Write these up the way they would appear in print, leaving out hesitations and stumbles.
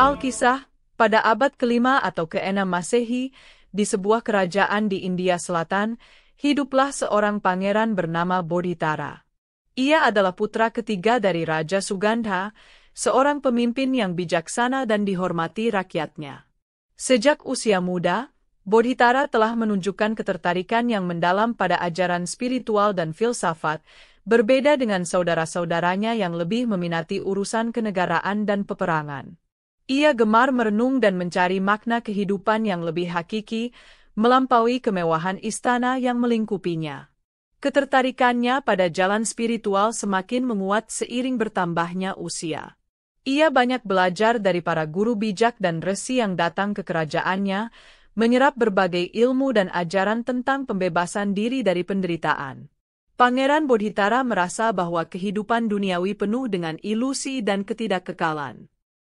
Alkisah, pada abad ke-5 atau ke-6 Masehi, di sebuah kerajaan di India Selatan, hiduplah seorang pangeran bernama Bodhitara. Ia adalah putra ketiga dari Raja Sugandha, seorang pemimpin yang bijaksana dan dihormati rakyatnya. Sejak usia muda, Bodhitara telah menunjukkan ketertarikan yang mendalam pada ajaran spiritual dan filsafat, berbeda dengan saudara-saudaranya yang lebih meminati urusan kenegaraan dan peperangan. Ia gemar merenung dan mencari makna kehidupan yang lebih hakiki, melampaui kemewahan istana yang melingkupinya. Ketertarikannya pada jalan spiritual semakin menguat seiring bertambahnya usia. Ia banyak belajar dari para guru bijak dan resi yang datang ke kerajaannya, menyerap berbagai ilmu dan ajaran tentang pembebasan diri dari penderitaan. Pangeran Bodhitara merasa bahwa kehidupan duniawi penuh dengan ilusi dan ketidakkekalan.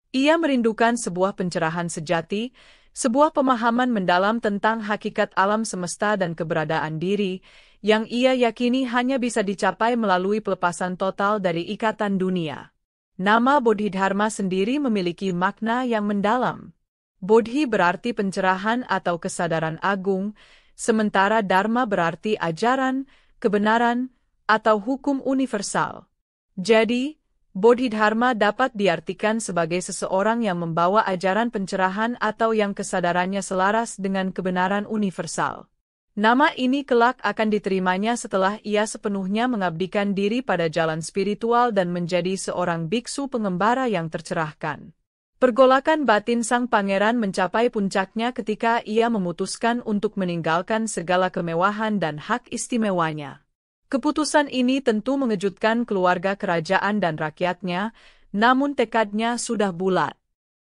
Ia merindukan sebuah pencerahan sejati, sebuah pemahaman mendalam tentang hakikat alam semesta dan keberadaan diri, yang ia yakini hanya bisa dicapai melalui pelepasan total dari ikatan dunia. Nama Bodhidharma sendiri memiliki makna yang mendalam. Bodhi berarti pencerahan atau kesadaran agung, sementara Dharma berarti ajaran, kebenaran, atau hukum universal. Jadi, Bodhidharma dapat diartikan sebagai seseorang yang membawa ajaran pencerahan atau yang kesadarannya selaras dengan kebenaran universal. Nama ini kelak akan diterimanya setelah ia sepenuhnya mengabdikan diri pada jalan spiritual dan menjadi seorang biksu pengembara yang tercerahkan. Pergolakan batin sang pangeran mencapai puncaknya ketika ia memutuskan untuk meninggalkan segala kemewahan dan hak istimewanya. Keputusan ini tentu mengejutkan keluarga kerajaan dan rakyatnya, namun tekadnya sudah bulat.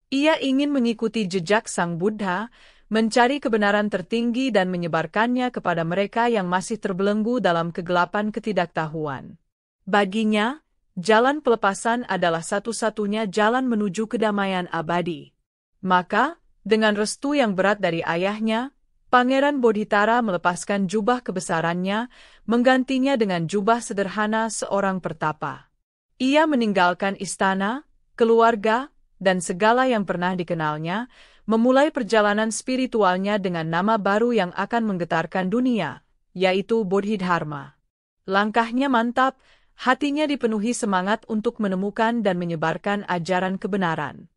Ia ingin mengikuti jejak Sang Buddha, mencari kebenaran tertinggi dan menyebarkannya kepada mereka yang masih terbelenggu dalam kegelapan ketidaktahuan. Baginya, jalan pelepasan adalah satu-satunya jalan menuju kedamaian abadi. Maka, dengan restu yang berat dari ayahnya, Pangeran Bodhitara melepaskan jubah kebesarannya, menggantinya dengan jubah sederhana seorang pertapa. Ia meninggalkan istana, keluarga, dan segala yang pernah dikenalnya, memulai perjalanan spiritualnya dengan nama baru yang akan menggetarkan dunia, yaitu Bodhidharma. Langkahnya mantap, hatinya dipenuhi semangat untuk menemukan dan menyebarkan ajaran kebenaran.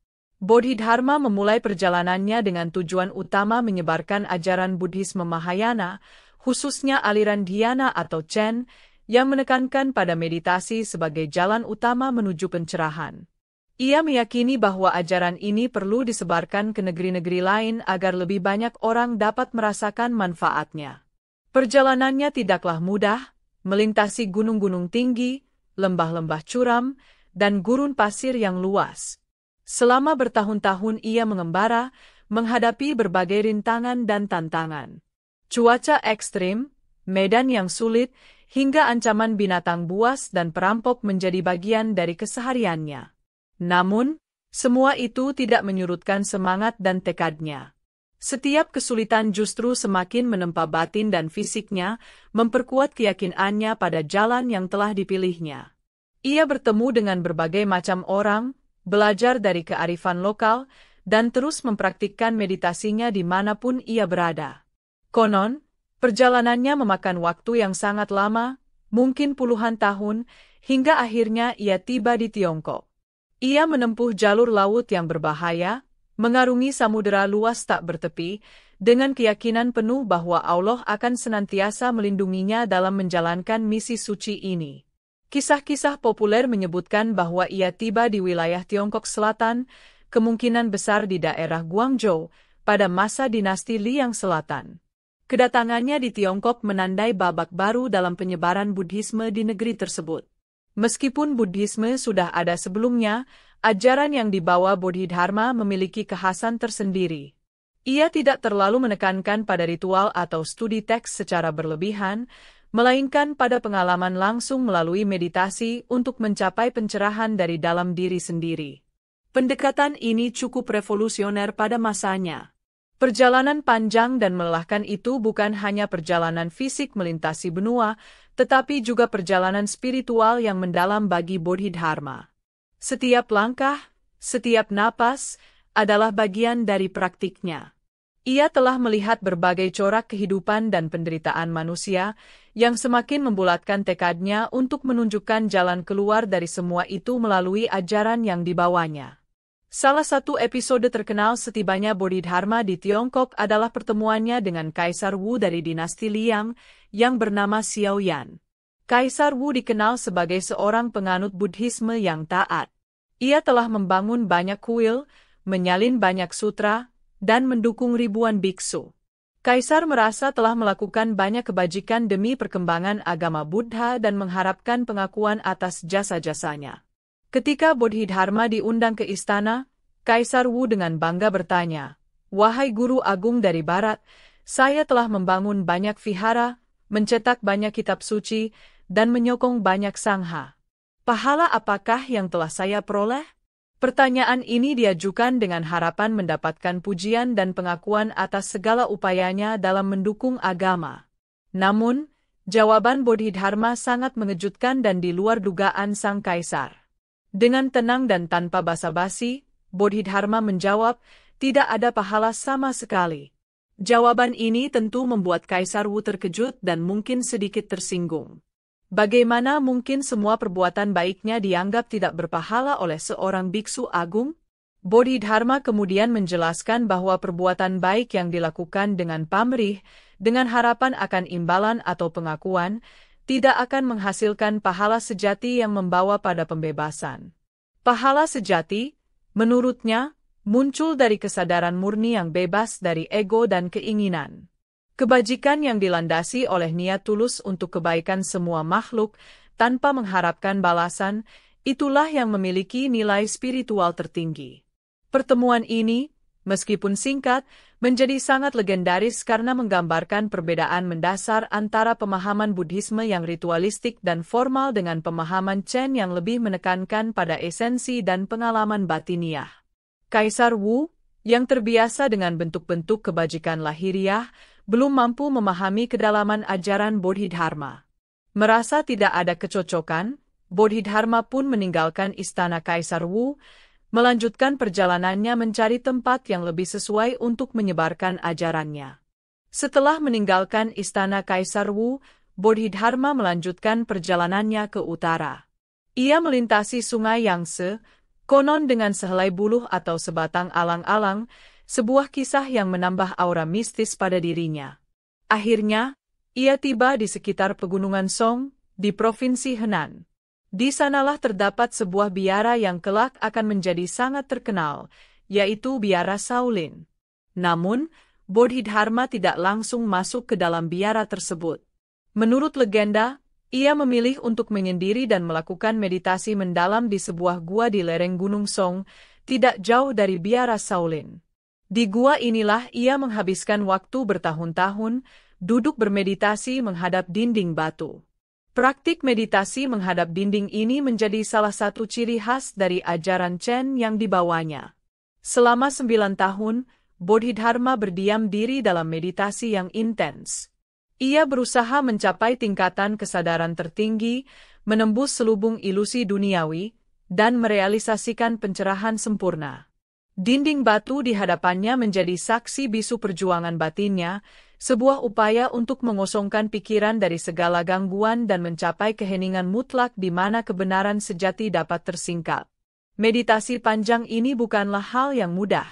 Bodhidharma memulai perjalanannya dengan tujuan utama menyebarkan ajaran Buddhisme Mahayana, khususnya aliran dhyana atau Chen, yang menekankan pada meditasi sebagai jalan utama menuju pencerahan. Ia meyakini bahwa ajaran ini perlu disebarkan ke negeri-negeri lain agar lebih banyak orang dapat merasakan manfaatnya. Perjalanannya tidaklah mudah, melintasi gunung-gunung tinggi, lembah-lembah curam, dan gurun pasir yang luas. Selama bertahun-tahun ia mengembara, menghadapi berbagai rintangan dan tantangan. Cuaca ekstrim, medan yang sulit, hingga ancaman binatang buas dan perampok menjadi bagian dari kesehariannya. Namun, semua itu tidak menyurutkan semangat dan tekadnya. Setiap kesulitan justru semakin menempa batin dan fisiknya, memperkuat keyakinannya pada jalan yang telah dipilihnya. Ia bertemu dengan berbagai macam orang, belajar dari kearifan lokal, dan terus mempraktikkan meditasinya dimanapun ia berada. Konon, perjalanannya memakan waktu yang sangat lama, mungkin puluhan tahun, hingga akhirnya ia tiba di Tiongkok. Ia menempuh jalur laut yang berbahaya, mengarungi samudera luas tak bertepi, dengan keyakinan penuh bahwa Allah akan senantiasa melindunginya dalam menjalankan misi suci ini. Kisah-kisah populer menyebutkan bahwa ia tiba di wilayah Tiongkok Selatan, kemungkinan besar di daerah Guangzhou, pada masa dinasti Liang Selatan. Kedatangannya di Tiongkok menandai babak baru dalam penyebaran Buddhisme di negeri tersebut. Meskipun Buddhisme sudah ada sebelumnya, ajaran yang dibawa Bodhidharma memiliki kekhasan tersendiri. Ia tidak terlalu menekankan pada ritual atau studi teks secara berlebihan, melainkan pada pengalaman langsung melalui meditasi untuk mencapai pencerahan dari dalam diri sendiri. Pendekatan ini cukup revolusioner pada masanya. Perjalanan panjang dan melelahkan itu bukan hanya perjalanan fisik melintasi benua, tetapi juga perjalanan spiritual yang mendalam bagi Bodhidharma. Setiap langkah, setiap napas, adalah bagian dari praktiknya. Ia telah melihat berbagai corak kehidupan dan penderitaan manusia, yang semakin membulatkan tekadnya untuk menunjukkan jalan keluar dari semua itu melalui ajaran yang dibawanya. Salah satu episode terkenal setibanya Bodhidharma di Tiongkok adalah pertemuannya dengan Kaisar Wu dari dinasti Liang, yang bernama Xiao Yan. Kaisar Wu dikenal sebagai seorang penganut Buddhisme yang taat. Ia telah membangun banyak kuil, menyalin banyak sutra, dan mendukung ribuan biksu. Kaisar merasa telah melakukan banyak kebajikan demi perkembangan agama Buddha dan mengharapkan pengakuan atas jasa-jasanya. Ketika Bodhidharma diundang ke istana, Kaisar Wu dengan bangga bertanya, "Wahai Guru Agung dari Barat, saya telah membangun banyak vihara, mencetak banyak kitab suci, dan menyokong banyak sangha. Pahala apakah yang telah saya peroleh?" Pertanyaan ini diajukan dengan harapan mendapatkan pujian dan pengakuan atas segala upayanya dalam mendukung agama. Namun, jawaban Bodhidharma sangat mengejutkan dan di luar dugaan sang kaisar. Dengan tenang dan tanpa basa-basi, Bodhidharma menjawab, "Tidak ada pahala sama sekali." Jawaban ini tentu membuat Kaisar Wu terkejut dan mungkin sedikit tersinggung. Bagaimana mungkin semua perbuatan baiknya dianggap tidak berpahala oleh seorang biksu agung? Bodhidharma kemudian menjelaskan bahwa perbuatan baik yang dilakukan dengan pamrih, dengan harapan akan imbalan atau pengakuan, tidak akan menghasilkan pahala sejati yang membawa pada pembebasan. Pahala sejati, menurutnya, muncul dari kesadaran murni yang bebas dari ego dan keinginan. Kebajikan yang dilandasi oleh niat tulus untuk kebaikan semua makhluk, tanpa mengharapkan balasan, itulah yang memiliki nilai spiritual tertinggi. Pertemuan ini, meskipun singkat, menjadi sangat legendaris karena menggambarkan perbedaan mendasar antara pemahaman Buddhisme yang ritualistik dan formal dengan pemahaman Chen yang lebih menekankan pada esensi dan pengalaman batiniah. Kaisar Wu, yang terbiasa dengan bentuk-bentuk kebajikan lahiriah, belum mampu memahami kedalaman ajaran Bodhidharma. Merasa tidak ada kecocokan, Bodhidharma pun meninggalkan istana Kaisar Wu, melanjutkan perjalanannya mencari tempat yang lebih sesuai untuk menyebarkan ajarannya. Setelah meninggalkan istana Kaisar Wu, Bodhidharma melanjutkan perjalanannya ke utara. Ia melintasi sungai Yangtze, konon dengan sehelai buluh atau sebatang alang-alang, sebuah kisah yang menambah aura mistis pada dirinya. Akhirnya, ia tiba di sekitar pegunungan Song, di Provinsi Henan. Di sanalah terdapat sebuah biara yang kelak akan menjadi sangat terkenal, yaitu biara Shaolin. Namun, Bodhidharma tidak langsung masuk ke dalam biara tersebut. Menurut legenda, ia memilih untuk menyendiri dan melakukan meditasi mendalam di sebuah gua di lereng Gunung Song, tidak jauh dari biara Shaolin. Di gua inilah ia menghabiskan waktu bertahun-tahun, duduk bermeditasi menghadap dinding batu. Praktik meditasi menghadap dinding ini menjadi salah satu ciri khas dari ajaran Chen yang dibawanya. Selama 9 tahun, Bodhidharma berdiam diri dalam meditasi yang intens. Ia berusaha mencapai tingkatan kesadaran tertinggi, menembus selubung ilusi duniawi, dan merealisasikan pencerahan sempurna. Dinding batu di hadapannya menjadi saksi bisu perjuangan batinnya, sebuah upaya untuk mengosongkan pikiran dari segala gangguan dan mencapai keheningan mutlak di mana kebenaran sejati dapat tersingkap. Meditasi panjang ini bukanlah hal yang mudah.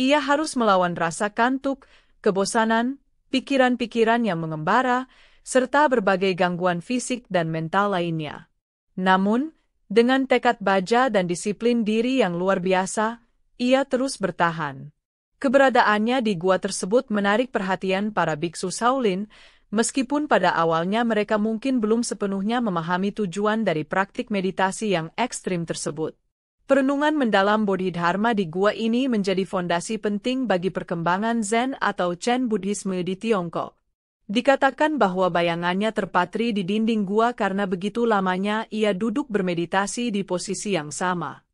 Ia harus melawan rasa kantuk, kebosanan, pikiran-pikiran yang mengembara, serta berbagai gangguan fisik dan mental lainnya. Namun, dengan tekad baja dan disiplin diri yang luar biasa, ia terus bertahan. Keberadaannya di gua tersebut menarik perhatian para biksu Shaolin, meskipun pada awalnya mereka mungkin belum sepenuhnya memahami tujuan dari praktik meditasi yang ekstrim tersebut. Perenungan mendalam Bodhidharma di gua ini menjadi fondasi penting bagi perkembangan Zen atau Chen Buddhisme di Tiongkok. Dikatakan bahwa bayangannya terpatri di dinding gua karena begitu lamanya ia duduk bermeditasi di posisi yang sama.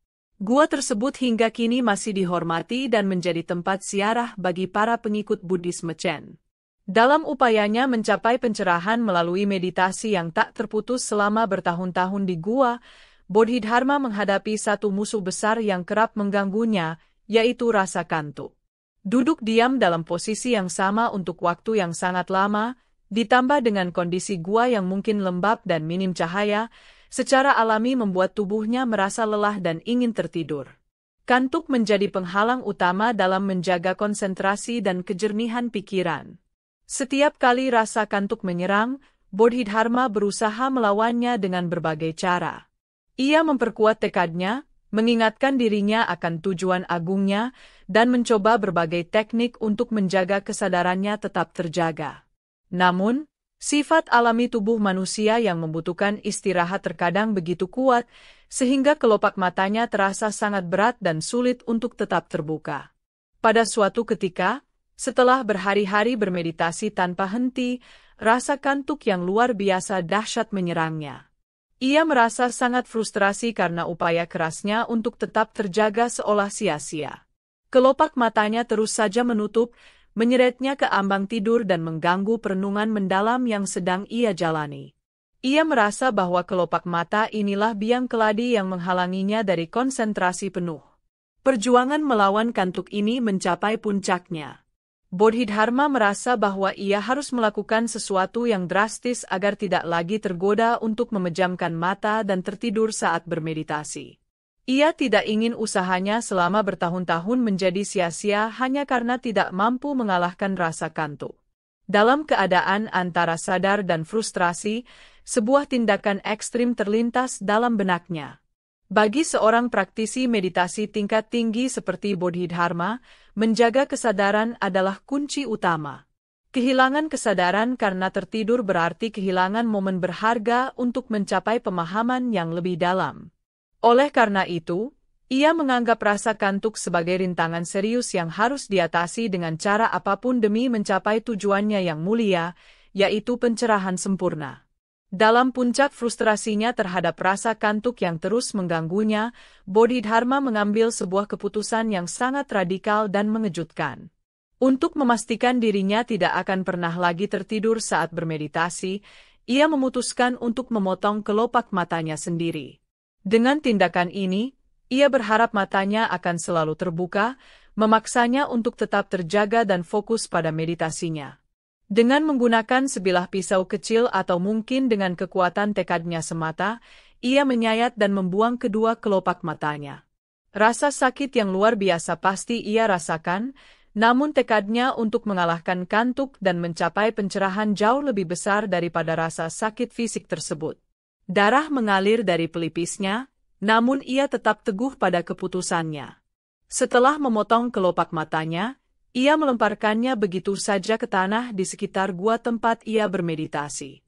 Gua tersebut hingga kini masih dihormati dan menjadi tempat ziarah bagi para pengikut Buddhisme Chen. Dalam upayanya mencapai pencerahan melalui meditasi yang tak terputus selama bertahun-tahun di gua, Bodhidharma menghadapi satu musuh besar yang kerap mengganggunya, yaitu rasa kantuk. Duduk diam dalam posisi yang sama untuk waktu yang sangat lama, ditambah dengan kondisi gua yang mungkin lembab dan minim cahaya, secara alami membuat tubuhnya merasa lelah dan ingin tertidur. Kantuk menjadi penghalang utama dalam menjaga konsentrasi dan kejernihan pikiran. Setiap kali rasa kantuk menyerang, Bodhidharma berusaha melawannya dengan berbagai cara. Ia memperkuat tekadnya, mengingatkan dirinya akan tujuan agungnya, dan mencoba berbagai teknik untuk menjaga kesadarannya tetap terjaga. Namun, sifat alami tubuh manusia yang membutuhkan istirahat terkadang begitu kuat, sehingga kelopak matanya terasa sangat berat dan sulit untuk tetap terbuka. Pada suatu ketika, setelah berhari-hari bermeditasi tanpa henti, rasa kantuk yang luar biasa dahsyat menyerangnya. Ia merasa sangat frustrasi karena upaya kerasnya untuk tetap terjaga seolah sia-sia. Kelopak matanya terus saja menutup, menyeretnya ke ambang tidur dan mengganggu perenungan mendalam yang sedang ia jalani. Ia merasa bahwa kelopak mata inilah biang keladi yang menghalanginya dari konsentrasi penuh. Perjuangan melawan kantuk ini mencapai puncaknya. Bodhidharma merasa bahwa ia harus melakukan sesuatu yang drastis agar tidak lagi tergoda untuk memejamkan mata dan tertidur saat bermeditasi. Ia tidak ingin usahanya selama bertahun-tahun menjadi sia-sia hanya karena tidak mampu mengalahkan rasa kantuk. Dalam keadaan antara sadar dan frustrasi, sebuah tindakan ekstrim terlintas dalam benaknya. Bagi seorang praktisi meditasi tingkat tinggi seperti Bodhidharma, menjaga kesadaran adalah kunci utama. Kehilangan kesadaran karena tertidur berarti kehilangan momen berharga untuk mencapai pemahaman yang lebih dalam. Oleh karena itu, ia menganggap rasa kantuk sebagai rintangan serius yang harus diatasi dengan cara apapun demi mencapai tujuannya yang mulia, yaitu pencerahan sempurna. Dalam puncak frustrasinya terhadap rasa kantuk yang terus mengganggunya, Bodhidharma mengambil sebuah keputusan yang sangat radikal dan mengejutkan. Untuk memastikan dirinya tidak akan pernah lagi tertidur saat bermeditasi, ia memutuskan untuk memotong kelopak matanya sendiri. Dengan tindakan ini, ia berharap matanya akan selalu terbuka, memaksanya untuk tetap terjaga dan fokus pada meditasinya. Dengan menggunakan sebilah pisau kecil atau mungkin dengan kekuatan tekadnya semata, ia menyayat dan membuang kedua kelopak matanya. Rasa sakit yang luar biasa pasti ia rasakan, namun tekadnya untuk mengalahkan kantuk dan mencapai pencerahan jauh lebih besar daripada rasa sakit fisik tersebut. Darah mengalir dari pelipisnya, namun ia tetap teguh pada keputusannya. Setelah memotong kelopak matanya, ia melemparkannya begitu saja ke tanah di sekitar gua tempat ia bermeditasi.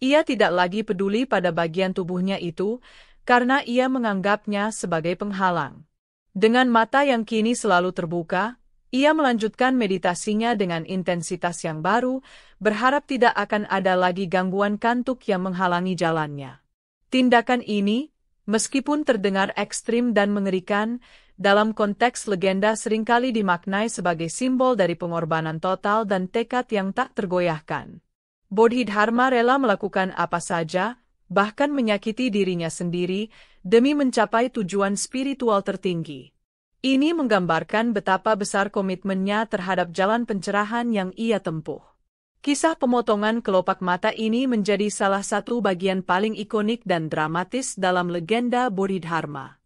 Ia tidak lagi peduli pada bagian tubuhnya itu, karena ia menganggapnya sebagai penghalang. Dengan mata yang kini selalu terbuka, ia melanjutkan meditasinya dengan intensitas yang baru, berharap tidak akan ada lagi gangguan kantuk yang menghalangi jalannya. Tindakan ini, meskipun terdengar ekstrim dan mengerikan, dalam konteks legenda seringkali dimaknai sebagai simbol dari pengorbanan total dan tekad yang tak tergoyahkan. Bodhidharma rela melakukan apa saja, bahkan menyakiti dirinya sendiri, demi mencapai tujuan spiritual tertinggi. Ini menggambarkan betapa besar komitmennya terhadap jalan pencerahan yang ia tempuh. Kisah pemotongan kelopak mata ini menjadi salah satu bagian paling ikonik dan dramatis dalam legenda Bodhidharma.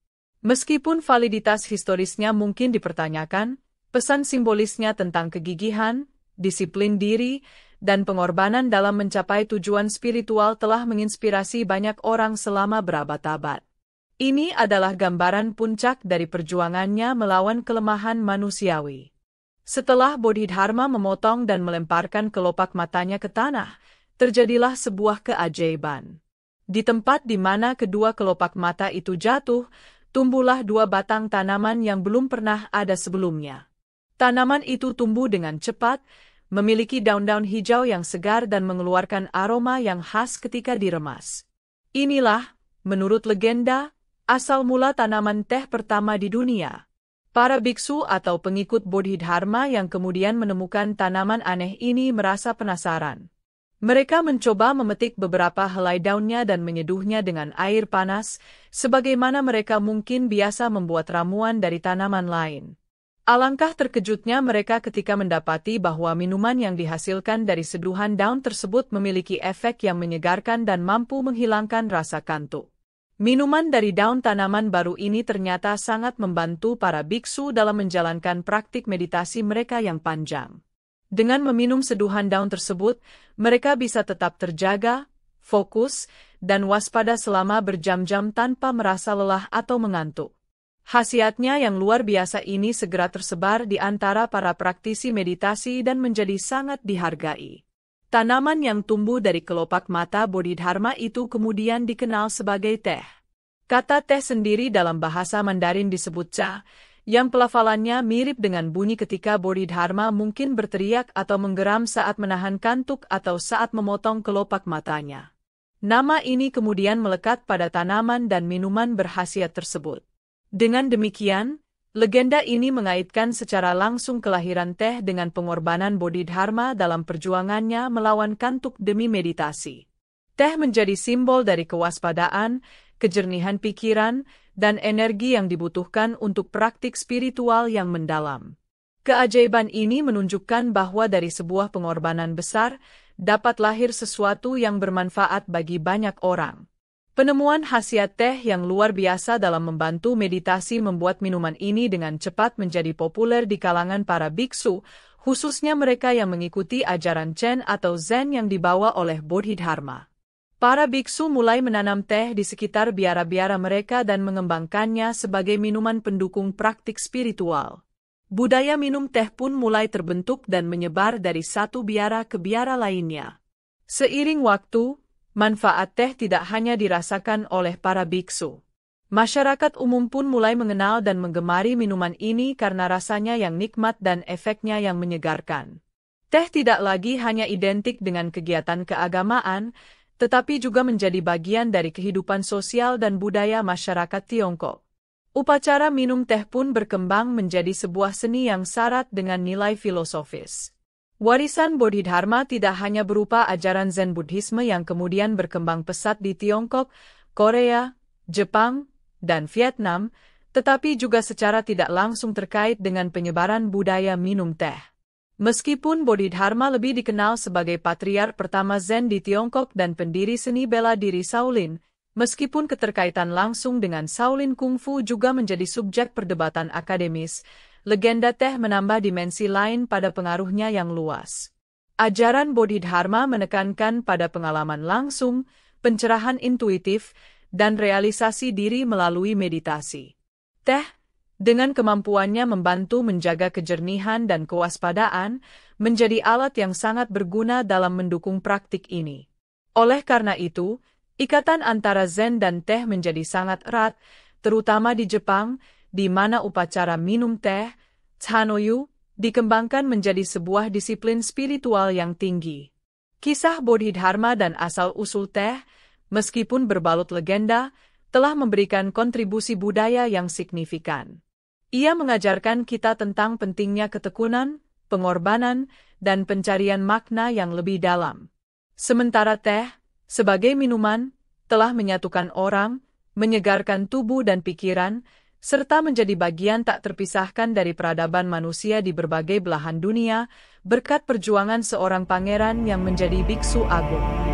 Meskipun validitas historisnya mungkin dipertanyakan, pesan simbolisnya tentang kegigihan, disiplin diri, dan pengorbanan dalam mencapai tujuan spiritual telah menginspirasi banyak orang selama berabad-abad. Ini adalah gambaran puncak dari perjuangannya melawan kelemahan manusiawi. Setelah Bodhidharma memotong dan melemparkan kelopak matanya ke tanah, terjadilah sebuah keajaiban. Di tempat di mana kedua kelopak mata itu jatuh, tumbuhlah dua batang tanaman yang belum pernah ada sebelumnya. Tanaman itu tumbuh dengan cepat, memiliki daun-daun hijau yang segar dan mengeluarkan aroma yang khas ketika diremas. Inilah, menurut legenda, asal mula tanaman teh pertama di dunia. Para biksu atau pengikut Bodhidharma yang kemudian menemukan tanaman aneh ini merasa penasaran. Mereka mencoba memetik beberapa helai daunnya dan menyeduhnya dengan air panas, sebagaimana mereka mungkin biasa membuat ramuan dari tanaman lain. Alangkah terkejutnya mereka ketika mendapati bahwa minuman yang dihasilkan dari seduhan daun tersebut memiliki efek yang menyegarkan dan mampu menghilangkan rasa kantuk. Minuman dari daun tanaman baru ini ternyata sangat membantu para biksu dalam menjalankan praktik meditasi mereka yang panjang. Dengan meminum seduhan daun tersebut, mereka bisa tetap terjaga, fokus, dan waspada selama berjam-jam tanpa merasa lelah atau mengantuk. Khasiatnya yang luar biasa ini segera tersebar di antara para praktisi meditasi dan menjadi sangat dihargai. Tanaman yang tumbuh dari kelopak mata Bodhidharma itu kemudian dikenal sebagai teh. Kata teh sendiri dalam bahasa Mandarin disebut cha, yang pelafalannya mirip dengan bunyi ketika Bodhidharma mungkin berteriak atau menggeram saat menahan kantuk atau saat memotong kelopak matanya. Nama ini kemudian melekat pada tanaman dan minuman berkhasiat tersebut. Dengan demikian, legenda ini mengaitkan secara langsung kelahiran teh dengan pengorbanan Bodhidharma dalam perjuangannya melawan kantuk demi meditasi. Teh menjadi simbol dari kewaspadaan, kejernihan pikiran, dan energi yang dibutuhkan untuk praktik spiritual yang mendalam. Keajaiban ini menunjukkan bahwa dari sebuah pengorbanan besar, dapat lahir sesuatu yang bermanfaat bagi banyak orang. Penemuan khasiat teh yang luar biasa dalam membantu meditasi membuat minuman ini dengan cepat menjadi populer di kalangan para biksu, khususnya mereka yang mengikuti ajaran Chen atau Zen yang dibawa oleh Bodhidharma. Para biksu mulai menanam teh di sekitar biara-biara mereka dan mengembangkannya sebagai minuman pendukung praktik spiritual. Budaya minum teh pun mulai terbentuk dan menyebar dari satu biara ke biara lainnya. Seiring waktu, manfaat teh tidak hanya dirasakan oleh para biksu. Masyarakat umum pun mulai mengenal dan menggemari minuman ini karena rasanya yang nikmat dan efeknya yang menyegarkan. Teh tidak lagi hanya identik dengan kegiatan keagamaan, tetapi juga menjadi bagian dari kehidupan sosial dan budaya masyarakat Tiongkok. Upacara minum teh pun berkembang menjadi sebuah seni yang syarat dengan nilai filosofis. Warisan Bodhidharma tidak hanya berupa ajaran Zen Buddhisme yang kemudian berkembang pesat di Tiongkok, Korea, Jepang, dan Vietnam, tetapi juga secara tidak langsung terkait dengan penyebaran budaya minum teh. Meskipun Bodhidharma lebih dikenal sebagai patriark pertama Zen di Tiongkok dan pendiri seni bela diri Shaolin, meskipun keterkaitan langsung dengan Shaolin Kungfu juga menjadi subjek perdebatan akademis, legenda teh menambah dimensi lain pada pengaruhnya yang luas. Ajaran Bodhidharma menekankan pada pengalaman langsung, pencerahan intuitif, dan realisasi diri melalui meditasi. Teh, dengan kemampuannya membantu menjaga kejernihan dan kewaspadaan, menjadi alat yang sangat berguna dalam mendukung praktik ini. Oleh karena itu, ikatan antara Zen dan teh menjadi sangat erat, terutama di Jepang, di mana upacara minum teh, Chanoyu, dikembangkan menjadi sebuah disiplin spiritual yang tinggi. Kisah Bodhidharma dan asal-usul teh, meskipun berbalut legenda, telah memberikan kontribusi budaya yang signifikan. Ia mengajarkan kita tentang pentingnya ketekunan, pengorbanan, dan pencarian makna yang lebih dalam. Sementara teh, sebagai minuman, telah menyatukan orang, menyegarkan tubuh dan pikiran, serta menjadi bagian tak terpisahkan dari peradaban manusia di berbagai belahan dunia, berkat perjuangan seorang pangeran yang menjadi biksu agung.